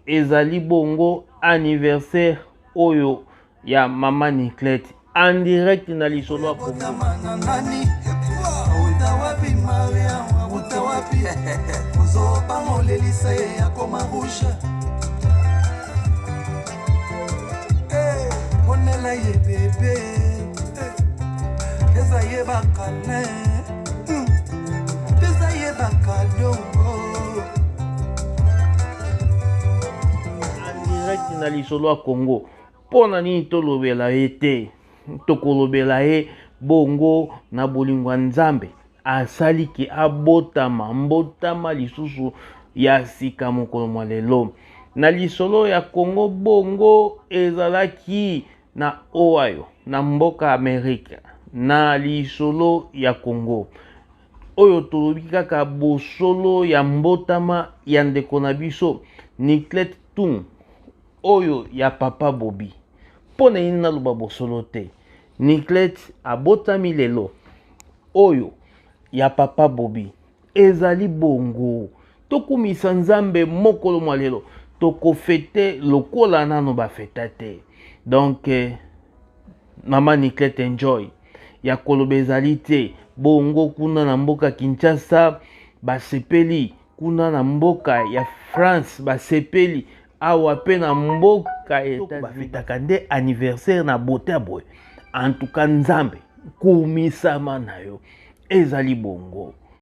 ezali bongo anniversaire oyo ya Mama Niclette en direct na lisolo ya Congo. Direct na lisolo ya Congo. Pona nini tolobela ye te, tokolobela ye bongo na bolingwa Nzambe asali ki abotama mbotama lisusu ya sika mokolo mwa lelo. Na lisolo ya Congo bongo ezalaki na Ohio na mboka Amerika. Na lisolo ya Congo oyo tolobi kaka bosolo ya mbotama ya ndeko na biso Niclette Tung oyo ya papa Bobby. Pona nini naloba bosolo te, Niclette abotami lelo oyo ya papa Bobby ezali bongo. Tokumisa Nzambe mokolo mwa lelo tokofete lokola nano bafeta te. Donc Mama Niclette enjoy ya koloba ezali te. Bongo kuna na mboka Kinshasa basepeli, kuna na mboka ya France basepeli, awa pe na mboka bafetaka nde anniversaire na bote boy. En tout cas Nzambe kumisama na yo ezali bongo.